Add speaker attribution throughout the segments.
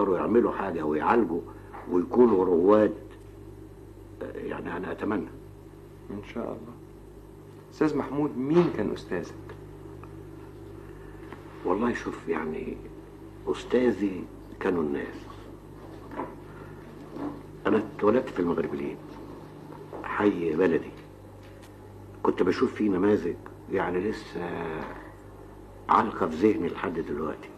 Speaker 1: يقدروا يعملوا حاجة ويعالجوا ويكونوا رواد، يعني أنا أتمنى.
Speaker 2: إن شاء الله. أستاذ محمود، مين كان أستاذك؟
Speaker 1: والله شوف، يعني أستاذي كانوا الناس. أنا اتولدت في المغربلين، حي بلدي. كنت بشوف فيه نماذج يعني لسه علقة في ذهني لحد دلوقتي.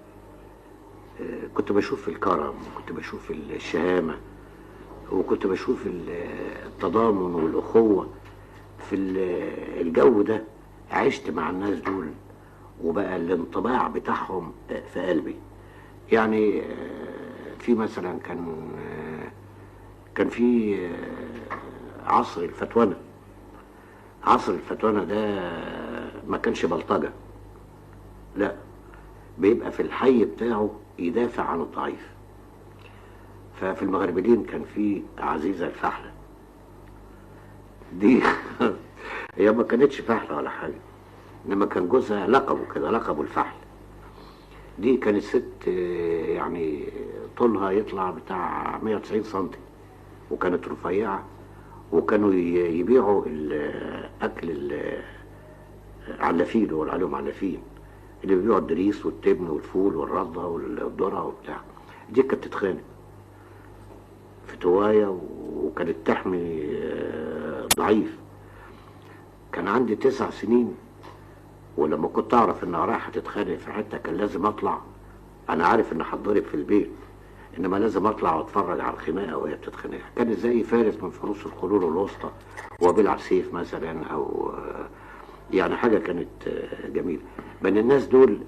Speaker 1: كنت بشوف الكرم، وكنت بشوف الشهامة، وكنت بشوف التضامن والأخوة. في الجو ده عشت مع الناس دول، وبقى الانطباع بتاعهم في قلبي. يعني في مثلا كان في عصر الفتوانة. عصر الفتوانة ده ما كانش بلطجة، لا، بيبقى في الحي بتاعه يدافع عن الضعيف. ففي المغربلين كان في عزيزة الفحلة دي هي ما كانتش فحلة ولا حاجة، انما كان جوزها لقبه كده، لقبه الفحل. دي كانت ست يعني طولها يطلع بتاع 190 سنتي، وكانت رفيعة، وكانوا يبيعوا الاكل علافين، يقول عليهم علافين، اللي بيبيعوا الدريس والتبن والفول والرده والذره وبتاع. دي كانت تتخانق في توايه، وكانت تحمي ضعيف. كان عندي 9 سنين، ولما كنت اعرف انها رايحه تتخانق في حته كان لازم اطلع. انا عارف ان هتضرب في البيت، انما لازم اطلع واتفرج على الخناقه وهي بتتخانق. كان زي فارس من فروس القرون الوسطى وبيلعب سيف مثلا، او يعني حاجه كانت جميله. من الناس دول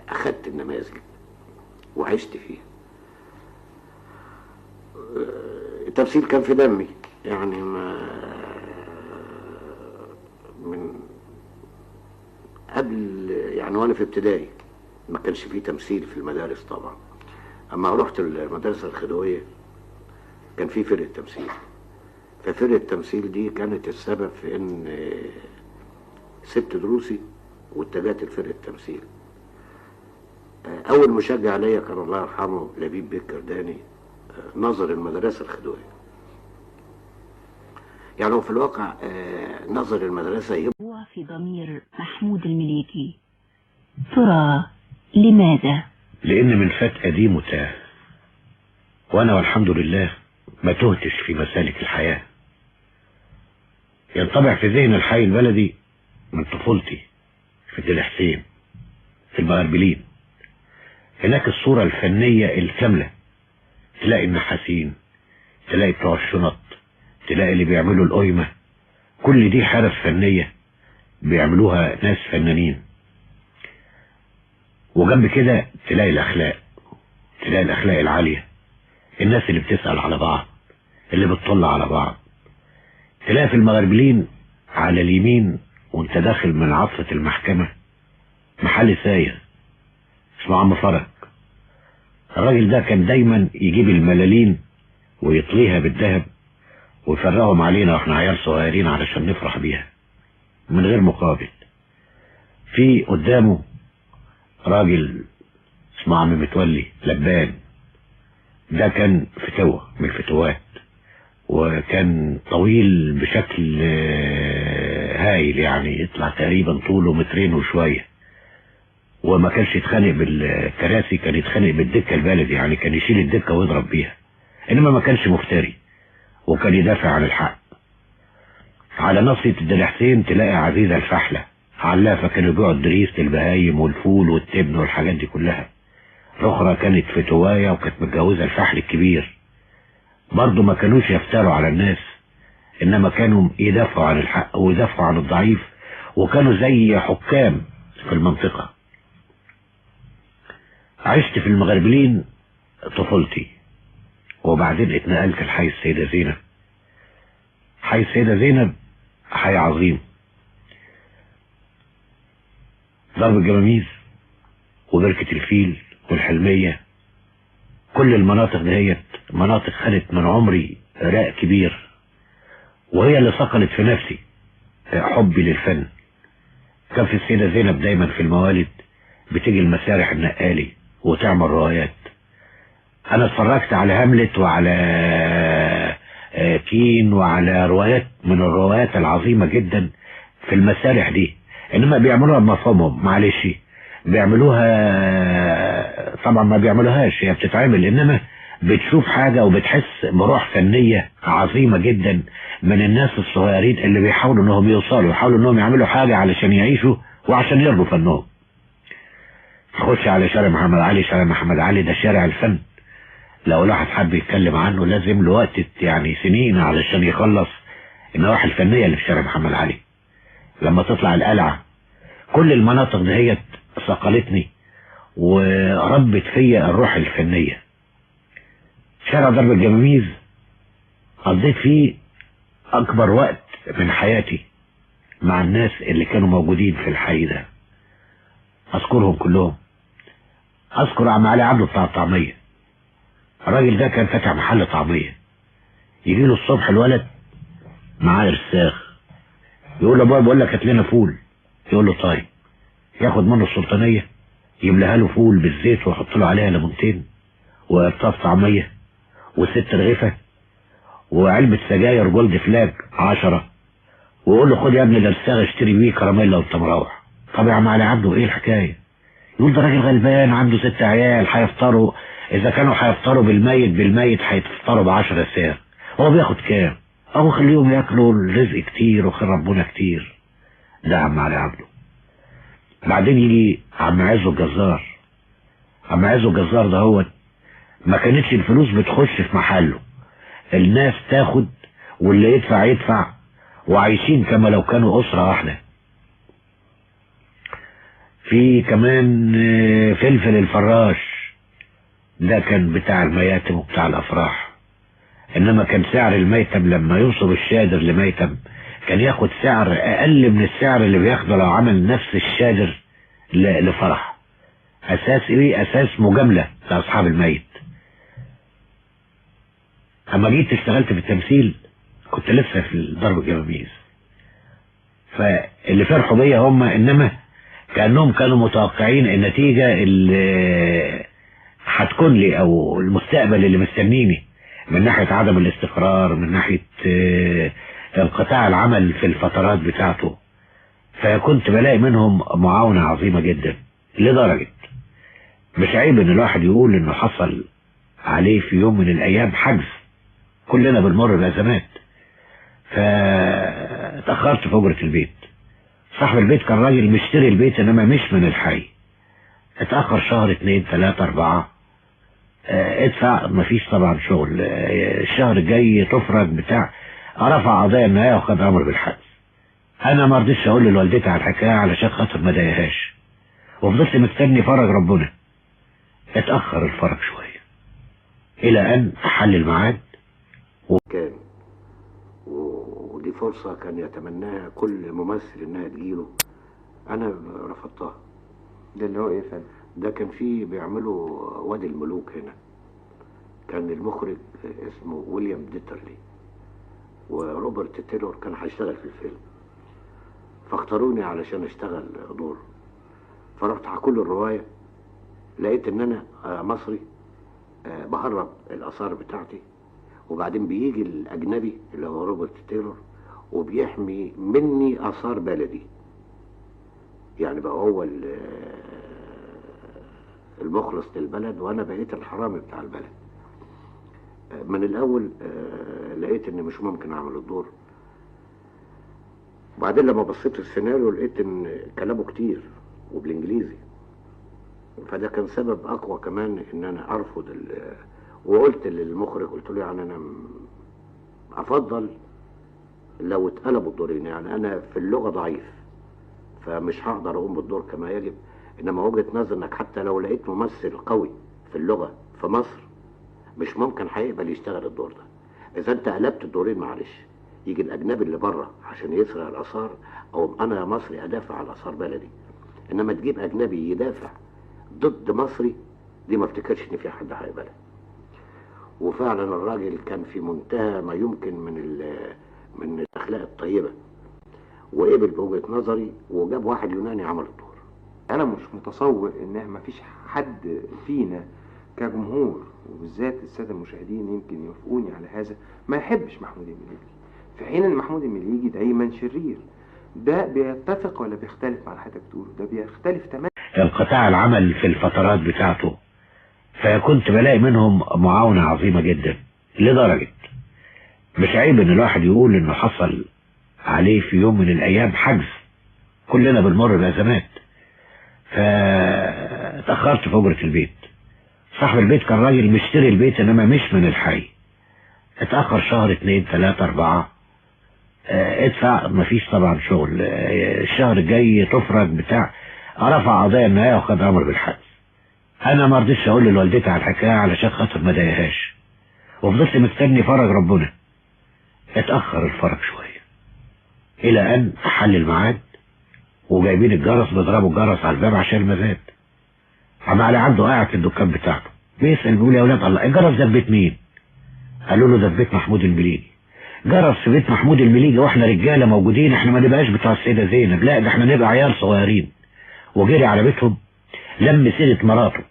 Speaker 1: اخدت النماذج وعشت فيها. التمثيل كان في دمي، يعني من قبل، يعني وانا في ابتدائي ما كانش فيه تمثيل في المدارس طبعا. اما رحت المدرسه الخديويه كان في فرقه تمثيل. ففرقه التمثيل دي كانت السبب في ان سبت دروسي واتجهت لفرقه التمثيل. اول مشجع ليا كان الله يرحمه لبيب بيك كرداني، ناظر المدرسه الخديويه. يعني هو في الواقع ناظر المدرسه
Speaker 3: هو في ضمير محمود المليكي. ترى لماذا؟
Speaker 4: لان من فات قديم وتاه، وانا والحمد لله ما تهتش في مسالك الحياه. ينطبع في ذهن الحي البلدي من طفولتي في دير حسين في المغربلين. هناك الصورة الفنية الكاملة، تلاقي النحاسين، تلاقي بتوع الشنط، تلاقي اللي بيعملوا القيمة، كل دي حرف فنية بيعملوها ناس فنانين. وجنب كده تلاقي الأخلاق، تلاقي الأخلاق العالية، الناس اللي بتسأل على بعض، اللي بتطلع على بعض. تلاقي في المغربلين على اليمين وانت داخل من عصرة المحكمة محل ساير اسمه عم فرج. الراجل ده كان دايما يجيب الملالين ويطليها بالذهب ويفرقهم علينا واحنا عيال صغيرين علشان نفرح بيها من غير مقابل. في قدامه راجل اسمه عم متولي لبان، ده كان فتوة من الفتوات، وكان طويل بشكل هايل، يعني يطلع تقريبا طوله 2 وشوية، وما كانش يتخانق بالكراسي، كان يتخانق بالدكة البلدي، يعني كان يشيل الدكة ويضرب بيها، انما ما كانش مفتري وكان يدافع عن الحق. على ناصية دير حسين تلاقي عزيزة الفحلة علافة، كانوا يبيعوا الدريس للبهايم والفول والتبن والحاجات دي كلها. الاخرى كانت فتواية وكانت متجوزة الفحل الكبير، برضو ما كانوش يفتروا على الناس، انما كانوا يدافعوا عن الحق ويدافعوا عن الضعيف، وكانوا زي حكام في المنطقة. عشت في المغربلين طفولتي، وبعدين اتنقلت لحي السيدة زينب. حي السيدة زينب حي عظيم، ضرب الجماميز وبركة الفيل والحلمية، كل المناطق دهيت مناطق خدت من عمري راء كبير، وهي اللي صقلت في نفسي حبي للفن. كان في السيدة زينب دايما في الموالد بتيجي المسارح النقالي وتعمل روايات، انا اتفرجت على هاملت وعلى كين وعلى روايات من الروايات العظيمة جدا في المسارح دي، انما بيعملوها بمفهومهم، معلش بيعملوها طبعا ما بيعملوهاش، هي بتتعمل، انما بتشوف حاجة وبتحس بروح فنية عظيمة جدا من الناس الصغيرين اللي بيحاولوا انهم يوصلوا، يحاولوا انهم يعملوا حاجة علشان يعيشوا وعشان يرضوا فنهم. تخش على شارع محمد علي، شارع محمد علي ده شارع الفن، لو الواحد حب يتكلم عنه لازم له وقت يعني سنين علشان يخلص النواحي الفنية اللي في شارع محمد علي. لما تطلع القلعة، كل المناطق دهيت صقلتني وربت فيا الروح الفنية. شارع درب الجماميز قضيت فيه اكبر وقت من حياتي مع الناس اللي كانوا موجودين في الحي ده، اذكرهم كلهم. اذكر عم علي عبده بتاع الطعمية، الراجل ده كان فاتح محل طعمية، يجي له الصبح الولد معاه رساخ، يقول له ابويا بقول لك هات لنا فول، يقول له طيب، ياخد منه السلطانية يملاها له فول بالزيت ويحط له عليها ليمونتين وقرطاف طعمية وست رغيفة وعلبة سجاير جولد فلاج 10، ويقول له خد يا ابني ده رساخ اشتري بيه كراميلا وانت مروح. طب يا عم علي عبده ايه الحكاية؟ يقول ده راجل غلبان عنده 6 عيال هيفطروا، اذا كانوا هيفطروا بالميت هيفطروا ب10 رساخ، هو بياخد كام؟ او خليهم ياكلوا الرزق كتير وخير ربنا كتير. ده عم علي عبده. بعدين يجي عم عزو الجزار. عم عزو الجزار ده هو ما كانتش الفلوس بتخش في محله، الناس تاخد واللي يدفع يدفع، وعايشين كما لو كانوا أسرة واحدة. في كمان فلفل الفراش، ده كان بتاع المياتم وبتاع الأفراح، إنما كان سعر الميتم لما ينصب الشادر لميتم كان ياخد سعر أقل من السعر اللي بياخده لو عمل نفس الشادر لفرح. أساس إيه؟ أساس مجاملة لأصحاب الميت. اما جيت اشتغلت في التمثيل كنت لسه في ضرب الجماميز، فاللي فرحوا بيا هم، انما كانهم كانوا متوقعين النتيجة اللي هتكون لي او المستقبل اللي مستنيني من ناحية عدم الاستقرار، من ناحية انقطاع العمل في الفترات بتاعته. فكنت بلاقي منهم معاونة عظيمة جدا، لدرجة مش عيب ان الواحد يقول انه حصل عليه في يوم من الايام حجز، كلنا بنمر بأزمات. فاتأخرت في أجرة البيت، صاحب البيت كان راجل مشتري البيت انما مش من الحي، اتأخر شهر 2 3 4، ادفع، مفيش طبعا شغل، الشهر الجاي تفرج بتاع، رفع قضايا النهاية وخد امر بالحجز. انا ما رضيتش اقول لوالدتي على الحكاية علشان خاطر ما ضايقهاش، وفضلت مستني فرج ربنا. اتأخر الفرج شوية الى ان حل الميعاد،
Speaker 1: كان ودي فرصة كان يتمناها كل ممثل انها تجيله، انا رفضتها.
Speaker 2: ده اللي هو ايه فن؟
Speaker 1: ده كان فيه بيعملوا وادي الملوك هنا، كان المخرج اسمه ويليام ديترلي وروبرت تيلور كان هيشتغل في الفيلم، فاختاروني علشان اشتغل دور. فرحت على كل الرواية لقيت ان انا مصري بهرب الاثار بتاعتي، وبعدين بيجي الاجنبي اللي هو روبرت تيلور وبيحمي مني اثار بلدي، يعني بقى هو المخلص للبلد وانا بقيت الحرامي بتاع البلد. من الاول لقيت ان مش ممكن اعمل الدور، وبعدين لما بصيت السيناريو لقيت ان كلامه كتير وبالانجليزي، فده كان سبب اقوى كمان ان انا ارفض وقلت للمخرج، قلت له يعني انا افضل لو اتقلبوا الدورين، يعني انا في اللغة ضعيف فمش هقدر اقوم بالدور كما يجب، انما وجهة نظر انك حتى لو لقيت ممثل قوي في اللغة في مصر مش ممكن هيقبل يشتغل الدور ده. اذا انت قلبت الدورين معلش يجي الاجنبي اللي بره عشان يسرق الاثار، او انا يا مصري ادافع عن اثار بلدي، انما تجيب اجنبي يدافع ضد مصري، دي ما افتكرش ان في حد هيقبلها. وفعلا الراجل كان في منتهى ما يمكن من الاخلاق الطيبه، وقبل بوجهه نظري وجاب واحد يوناني عمل الدور.
Speaker 2: انا مش متصور ان ما فيش حد فينا كجمهور وبالذات الساده المشاهدين يمكن يوافقوني على هذا، ما يحبش محمود المليجي، في حين ان محمود المليجي دايما شرير. ده بيتفق ولا بيختلف مع اللي حضرتك بتقوله؟ ده بيختلف تماما.
Speaker 4: انقطاع العمل في الفترات بتاعته، فكنت بلاقي منهم معاونة عظيمة جدا، لدرجة مش عيب ان الواحد يقول انه حصل عليه في يوم من الايام حجز، كلنا بنمر بأزمات، فاتأخرت في أجرة البيت. صاحب البيت كان راجل مشتري البيت انما مش من الحي، اتأخر شهر 2 3 4، ادفع، مفيش طبعا شغل، الشهر الجاي تفرج بتاع، رفع قضايا النهاية وخد امر بالحجز. انا ما رضيتش اقول لوالدتي على الحكايه علشان خاطر ما ضايقهاش، وفضلت مستني فرج ربنا. اتاخر الفرج شويه الى ان حل الميعاد، وجايبين الجرس بيضربوا الجرس على الباب عشان المزاد. عم علي عبده قاعد في الدكان بتاعته بيسال بيقول يا اولاد الله الجرس ده في بيت مين؟ قالوا له ده في بيت محمود المليجي. جرس في بيت محمود المليجي واحنا رجاله موجودين، احنا ما نبقاش بتوع السيده زينب، لا ده احنا نبقى عيال صغيرين. وجري على بيتهم لم سيره مراته،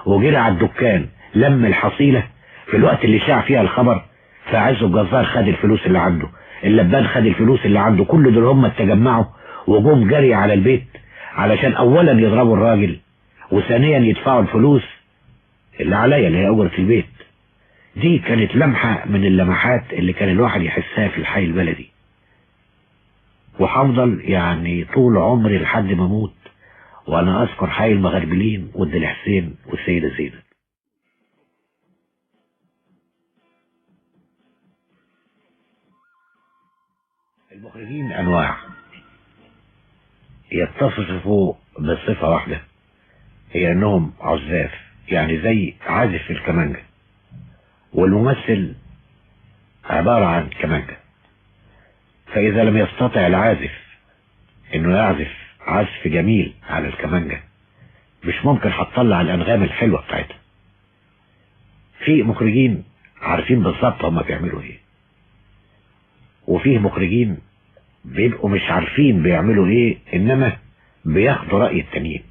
Speaker 4: وجري على الدكان لم الحصيلة في الوقت اللي شاع فيها الخبر، فعزه الجزار خد الفلوس اللي عنده، اللبان خد الفلوس اللي عنده، كل دول هم اتجمعوا وجم جري على البيت علشان اولا يضربوا الراجل، وثانيا يدفعوا الفلوس اللي عليا اللي هي اجرة البيت. دي كانت لمحة من اللمحات اللي كان الواحد يحسها في الحي البلدي، وحفضل يعني طول عمري لحد ما اموت وانا اذكر حي المغربلين واد الحسين والسيدة زينب. المخرجين انواع، يتصفوا بصفة واحدة، هي انهم عزاف، يعني زي عازف الكمانجة، والممثل عبارة عن كمانجة. فاذا لم يستطع العازف انه يعزف عزف جميل على الكمانجة، مش ممكن هتطلع الانغام الحلوة بتاعتها. في مخرجين عارفين بالظبط هما بيعملوا ايه، وفيه مخرجين بيبقوا مش عارفين بيعملوا ايه انما بياخدوا رأي التانيين،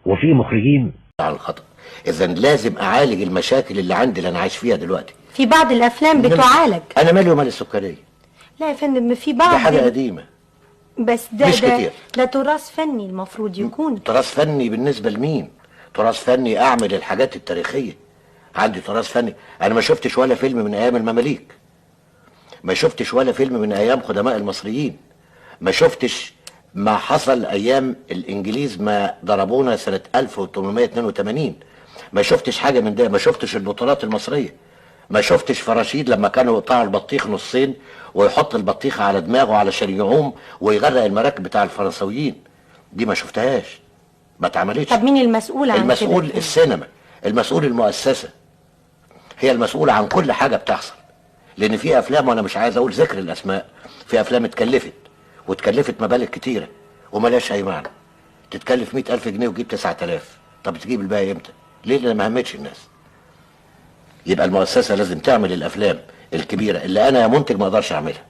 Speaker 4: وفي مخرجين
Speaker 1: على الخطأ. اذا لازم اعالج المشاكل اللي عندي اللي انا عايش فيها دلوقتي.
Speaker 5: في بعض الافلام بتعالج.
Speaker 1: انا مالي ومال السكرية؟
Speaker 5: لا يا فندم، في بعض
Speaker 1: دي حاجة قديمة
Speaker 5: بس ده
Speaker 1: مش كتير.
Speaker 5: ده تراث فني المفروض يكون.
Speaker 1: تراث فني بالنسبة لمين؟ تراث فني اعمل الحاجات التاريخية. عندي تراث فني. انا ما شفتش ولا فيلم من ايام المماليك، ما شفتش ولا فيلم من ايام قدماء المصريين، ما شفتش ما حصل ايام الانجليز ما ضربونا سنة 1882، ما شفتش حاجة من ده، ما شفتش البطولات المصرية، ما شفتش فراشيد لما كانوا يقطعوا البطيخ نصين ويحط البطيخة على دماغه علشان يعوم ويغرق المراكب بتاع الفرنسويين. دي ما شفتهاش، ما اتعملتش.
Speaker 5: طب مين المسؤول عن
Speaker 1: المسؤول
Speaker 5: كده؟
Speaker 1: السينما، المسؤول المؤسسة هي المسؤولة عن كل حاجة بتحصل. لان في افلام، وانا مش عايز اقول ذكر الاسماء، في افلام اتكلفت واتكلفت مبالغ كتيرة وملاش اي معنى. تتكلف 100,000 جنيه وتجيب 9000، طب تجيب الباقي امتى؟ ليه؟ لان ما همتش الناس. يبقى المؤسسة لازم تعمل الافلام الكبيرة اللي انا منتج ما اقدرش اعملها.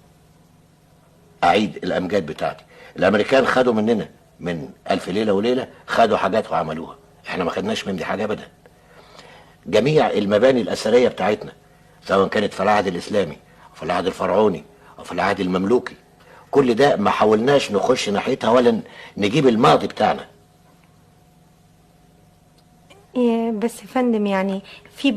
Speaker 1: اعيد الامجاد بتاعتي. الامريكان خدوا مننا من 1000 ليلة وليلة، خدوا حاجات وعملوها، احنا ما خدناش من دي حاجة ابدا. جميع المباني الاثرية بتاعتنا سواء كانت في العهد الاسلامي او في العهد الفرعوني او في العهد المملوكي، كل ده ما حاولناش نخش ناحيتها ولا نجيب الماضي بتاعنا.
Speaker 5: بس يا فندم، يعني في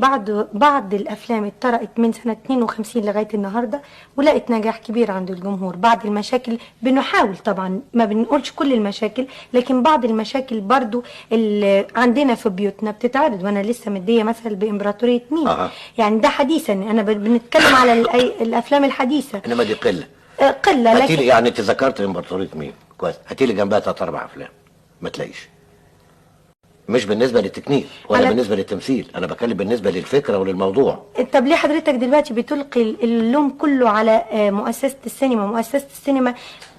Speaker 5: بعض الافلام اتطرقت من سنه 52 لغايه النهارده ولقت نجاح كبير عند الجمهور. بعض المشاكل بنحاول، طبعا ما بنقولش كل المشاكل، لكن بعض المشاكل برضو اللي عندنا في بيوتنا بتتعرض. وانا لسه مديه مثل بامبراطوريه مين. يعني ده حديثا، انا بنتكلم على الافلام الحديثه،
Speaker 1: انما دي قله
Speaker 5: قله.
Speaker 1: لكن يعني انت ذكرت امبراطوريه مين كويس، هاتي لي جنبها 3 4 افلام ما تلاقيش. مش بالنسبة للتكنيك ولا بالنسبة للتمثيل، أنا بتكلم بالنسبة للفكرة وللموضوع.
Speaker 5: طب ليه حضرتك دلوقتي بتلقي اللوم كله على مؤسسة السينما؟ مؤسسة السينما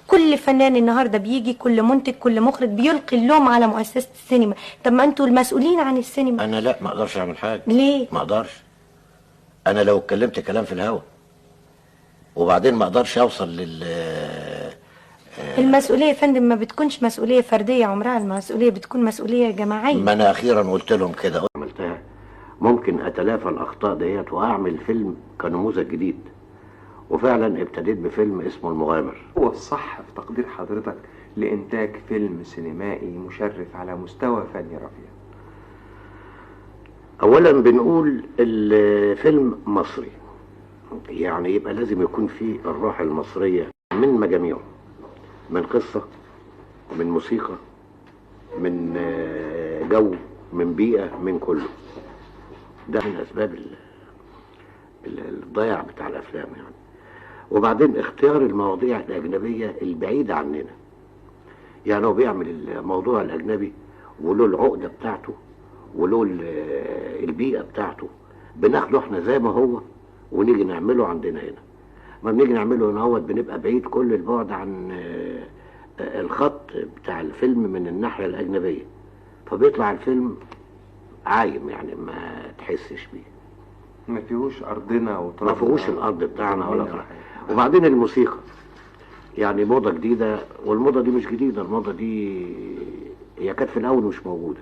Speaker 5: كل فنان النهاردة بيجي، كل منتج، كل مخرج بيلقي اللوم على مؤسسة السينما. طب ما أنتوا المسؤولين عن السينما.
Speaker 1: أنا لا، ما أقدرش أعمل حاجة.
Speaker 5: ليه؟
Speaker 1: ما أقدرش. أنا لو اتكلمت كلام في الهوا وبعدين ما أقدرش أوصل
Speaker 5: المسؤولية يا فندم ما بتكونش مسؤولية فردية، عمرها المسؤولية بتكون مسؤولية جماعية.
Speaker 1: ما أنا أخيرا قلت لهم كده،
Speaker 6: عملتها
Speaker 1: ممكن اتلافى الاخطاء ديت واعمل فيلم كنموذج جديد. وفعلا ابتديت بفيلم اسمه المغامر.
Speaker 2: هو الصح في تقدير حضرتك لإنتاج فيلم سينمائي مشرف على مستوى فني رفيع؟
Speaker 1: اولا بنقول الفيلم مصري، يعني يبقى لازم يكون فيه الروح المصرية من مجاميعه، من قصة، من موسيقى، من جو، من بيئة، من كله. ده من اسباب الضياع بتاع الافلام يعني. وبعدين اختيار المواضيع الاجنبية البعيدة عننا، يعني هو بيعمل الموضوع الاجنبي وله العقدة بتاعته وله البيئة بتاعته، بناخده احنا زي ما هو ونيجي نعمله عندنا هنا. ما بنيجي نعمله هنا هو بنبقى بعيد كل البعد عن الخط بتاع الفيلم من الناحية الأجنبية، فبيطلع الفيلم عايم يعني ما تحسش بيه،
Speaker 2: ما فيهوش أرضنا وترابنا،
Speaker 1: ما فيهوش الأرض بتاعنا ولا طرح. وبعدين الموسيقى يعني موضة جديدة، والموضة دي مش جديدة، الموضة دي هي كانت في الأول مش موجودة،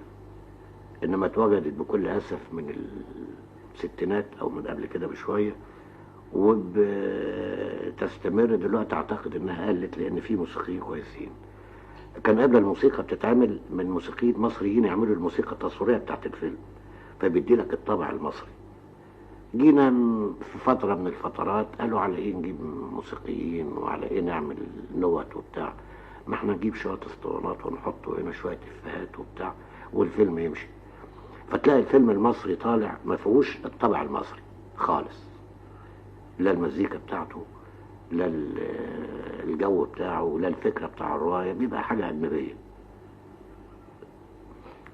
Speaker 1: إنما اتوجدت بكل أسف من الستينات أو من قبل كده بشوية، وبتستمر دلوقتي. أعتقد إنها قلت لأن في موسيقيين كويسين. كان قبل الموسيقى بتتعمل من موسيقيين مصريين يعملوا الموسيقى التصويرية بتاعت الفيلم، فبيدي لك الطابع المصري. جينا في فترة من الفترات قالوا على ايه نجيب موسيقيين وعلى ايه نعمل نوت وبتاع، ما احنا نجيب شوية اسطوانات ونحطه هنا شوية افيهات وبتاع والفيلم يمشي. فتلاقي الفيلم المصري طالع ما فيهوش الطابع المصري خالص، لا المزيكا بتاعته، لا الجو بتاعه، لا الفكرة بتاع الرواية، بيبقى حاجة أجنبية.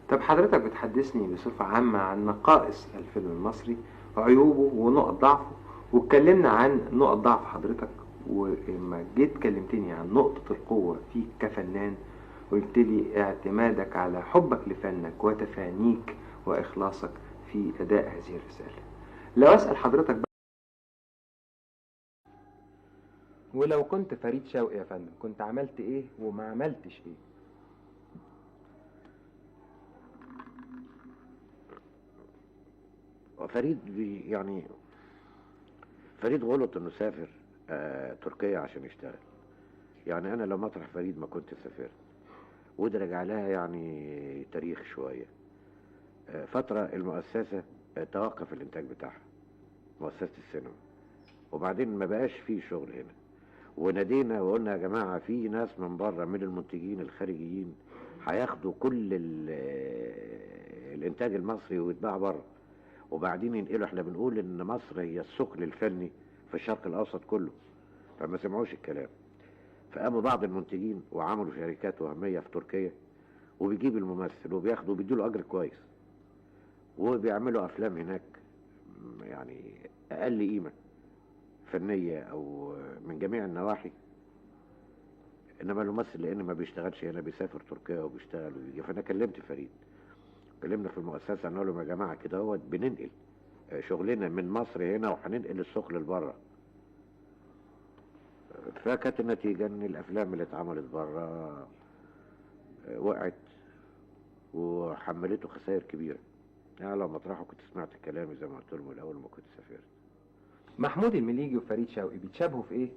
Speaker 2: طب حضرتك بتحدثني بصفة عامة عن نقائص الفيلم المصري وعيوبه ونقط ضعفه، واتكلمنا عن نقط ضعف حضرتك، ولما جيت كلمتني عن نقطة القوة فيك كفنان قلت لي اعتمادك على حبك لفنك وتفانيك وإخلاصك في أداء هذه الرسالة. لو أسأل حضرتك بقى، ولو كنت فريد شوقي يا فندم كنت عملت ايه وما عملتش ايه؟
Speaker 1: وفريد يعني فريد غلط انه سافر تركيا عشان يشتغل. يعني انا لو مطرح فريد ما كنت سافرت. وده رجع لها يعني تاريخ شوية. فترة المؤسسة توقف الانتاج بتاعها، مؤسسة السينما، وبعدين ما بقاش فيه شغل هنا. ونادينا وقلنا يا جماعة في ناس من بره من المنتجين الخارجيين هياخدوا كل الانتاج المصري ويتباع بره، وبعدين ينقلوا. احنا بنقول ان مصر هي الثقل الفني في الشرق الاوسط كله، فما سمعوش الكلام. فقاموا بعض المنتجين وعملوا شركات وهمية في تركيا، وبيجيب الممثل وبياخده وبيديله اجر كويس، وبيعملوا افلام هناك يعني اقل قيمة فنية او من جميع النواحي. انما الممثل لان ما بيشتغلش هنا بيسافر تركيا وبيشتغل ويجي. فانا كلمت فريد، كلمنا في المؤسسة نقول لهم يا جماعة كده هو بننقل شغلنا من مصر هنا وهننقل الثقل لبره. فكانت النتيجة ان الافلام اللي اتعملت بره وقعت وحملته خسائر كبيرة. يعني لو مطرحه كنت سمعت كلامي زي ما قلت لهم الاول ما كنت سافرت.
Speaker 2: محمود المليجي وفريد شوقي بيتشابهوا في ايه